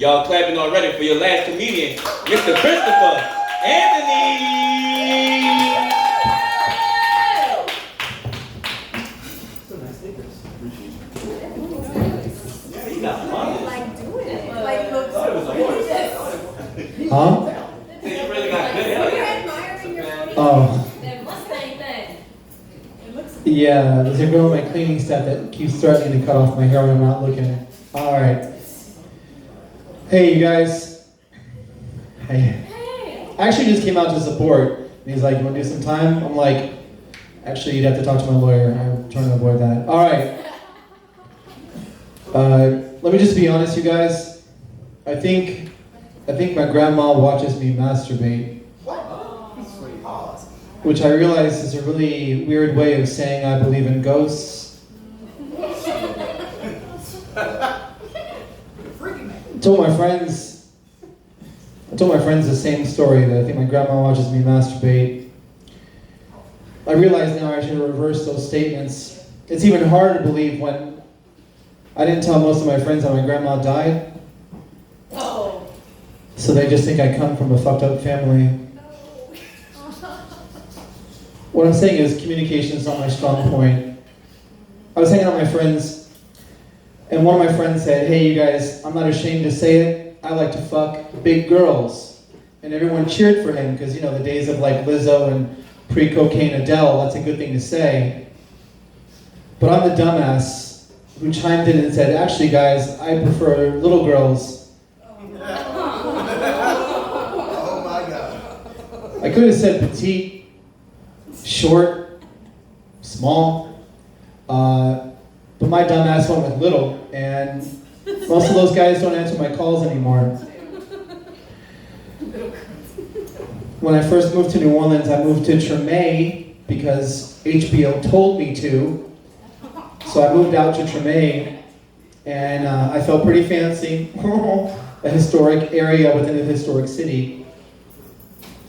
Y'all clapping already for your last comedian, Mr. Christopher Anthony. So nice sneakers. Yeah, he got money. Like doing it. Like looks. Thought it was a horse. Huh? He really got good hair. Oh. That Mustang thing. Yeah, there's a girl in my cleaning staff that keeps threatening to cut off my hair when I'm not looking. Alright. Hey, you guys. Hey. I actually just came out to support. And he's like, you want to do some time? I'm like, actually, you'd have to talk to my lawyer. I'm trying to avoid that. Alright. Let me just be honest, you guys. I think my grandma watches me masturbate. Which I realize is a really weird way of saying I believe in ghosts. I told my friends the same story, that I think my grandma watches me masturbate. I realize now I should reverse those statements. It's even harder to believe when I didn't tell most of my friends how my grandma died. Oh. So they just think I come from a fucked up family. What I'm saying is communication is not my strong point. I was hanging out with my friends, and one of my friends said, hey, you guys, I'm not ashamed to say it, I like to fuck big girls. And everyone cheered for him, because, you know, the days of like Lizzo and pre-cocaine Adele, that's a good thing to say. But I'm the dumbass who chimed in and said, actually, guys, I prefer little girls. Oh my God. I could have said petite, short, small, but my dumb ass went with little, and most of those guys don't answer my calls anymore. When I first moved to New Orleans, I moved to Treme because HBO told me to. So I moved out to Treme, and I felt pretty fancy, a historic area within a historic city.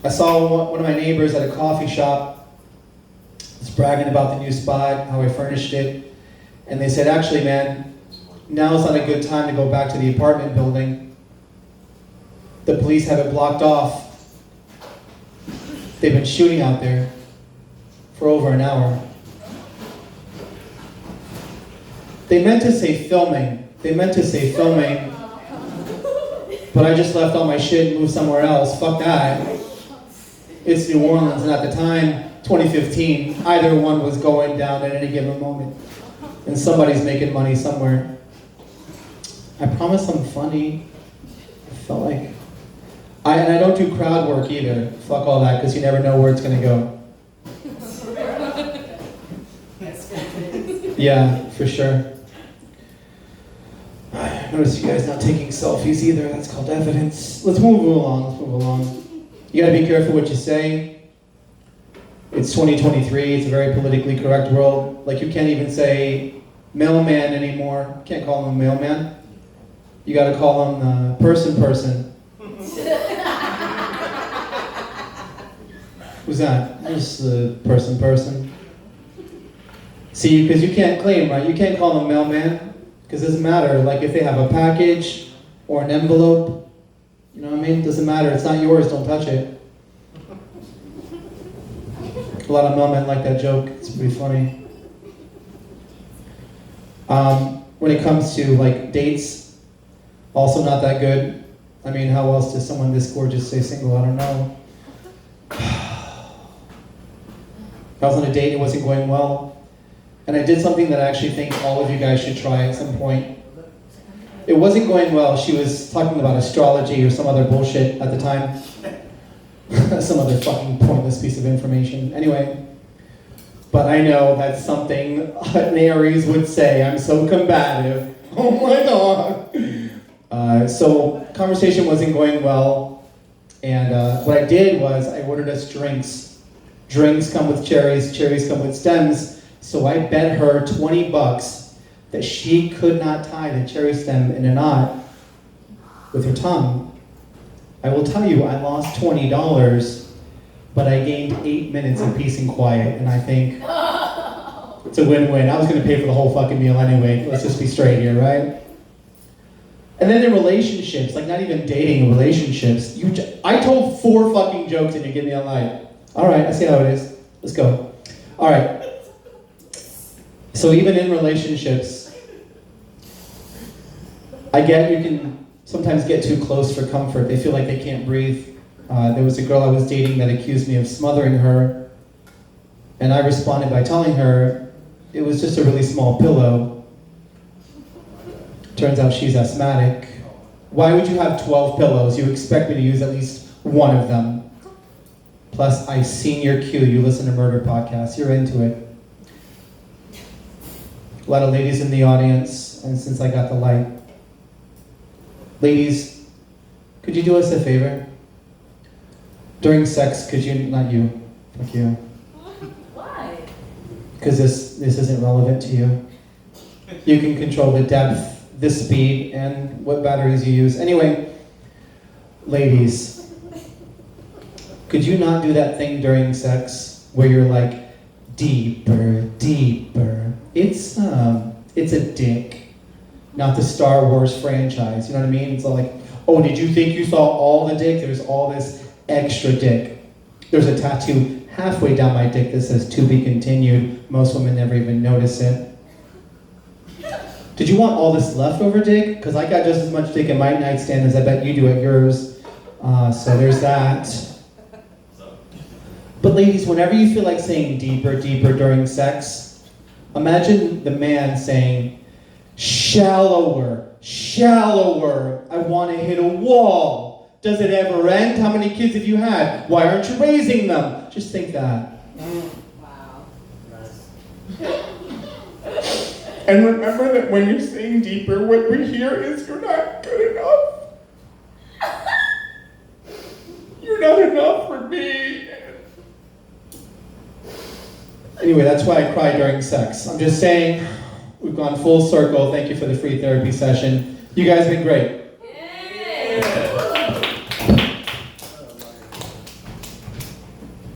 I saw one of my neighbors at a coffee shop was bragging about the new spot, how I furnished it, and they said, actually, man, now's not a good time to go back to the apartment building. The police have it blocked off. They've been shooting out there for over an hour. They meant to say filming. But I just left all my shit and moved somewhere else. Fuck that. It's New Orleans, and at the time, 2015, either one was going down at any given moment. And somebody's making money somewhere. I promise I'm funny. I felt like... And I don't do crowd work either. Fuck all that, because you never know where it's going to go. Yeah, for sure. I notice you guys not taking selfies either. That's called evidence. Let's move along. You gotta be careful what you say. It's 2023, it's a very politically correct world. Like, you can't even say mailman anymore. You can't call him a mailman. You gotta call him person. Who's that? Just the person. See, because you can't claim, right? You can't call them mailman, because it doesn't matter. Like, if they have a package or an envelope, you know what I mean? It doesn't matter. It's not yours. Don't touch it. A lot of mailmen like that joke. It's pretty funny. When it comes to like dates, also not that good. I mean, how else does someone this gorgeous stay single? I don't know. I was on a date, it wasn't going well. And I did something that I actually think all of you guys should try at some point. It wasn't going well. She was talking about astrology or some other bullshit at the time. Some other fucking pointless piece of information. Anyway, but I know that's something an Aries would say. I'm so combative. Oh my God. So conversation wasn't going well. And what I did was I ordered us drinks. Drinks come with cherries come with stems. So I bet her $20 that she could not tie the cherry stem in a knot with her tongue. I will tell you, I lost $20, but I gained 8 minutes of peace and quiet, and I think it's a win-win. I was gonna pay for the whole fucking meal anyway. Let's just be straight here, right? And then in relationships, like not even dating, relationships, I told 4 fucking jokes and you get me on live. All right, I see how it is. Let's go. All right. So even in relationships, I get you can sometimes get too close for comfort. They feel like they can't breathe. There was a girl I was dating that accused me of smothering her, and I responded by telling her it was just a really small pillow. Turns out she's asthmatic. Why would you have 12 pillows? You expect me to use at least one of them. Plus, I've seen your cue. You listen to murder podcasts. You're into it. A lot of ladies in the audience, and since I got the light. Ladies, could you do us a favor? During sex, could you, not you, fuck you. Why? Because this isn't relevant to you. You can control the depth, the speed, and what batteries you use. Anyway, ladies, could you not do that thing during sex where you're like, deeper, deeper. It's a dick, not the Star Wars franchise, you know what I mean? It's all like, oh, did you think you saw all the dick? There's all this extra dick. There's a tattoo halfway down my dick that says to be continued. Most women never even notice it. Did you want all this leftover dick? Because I got just as much dick in my nightstand as I bet you do at yours. So there's that. But ladies, whenever you feel like saying deeper, deeper during sex, imagine the man saying, shallower, shallower. I want to hit a wall. Does it ever end? How many kids have you had? Why aren't you raising them? Just think that. Wow. And remember that when you're saying deeper, what we hear is you're not good enough. You're not enough for me. Anyway, that's why I cry during sex. I'm just saying, we've gone full circle. Thank you for the free therapy session. You guys have been great.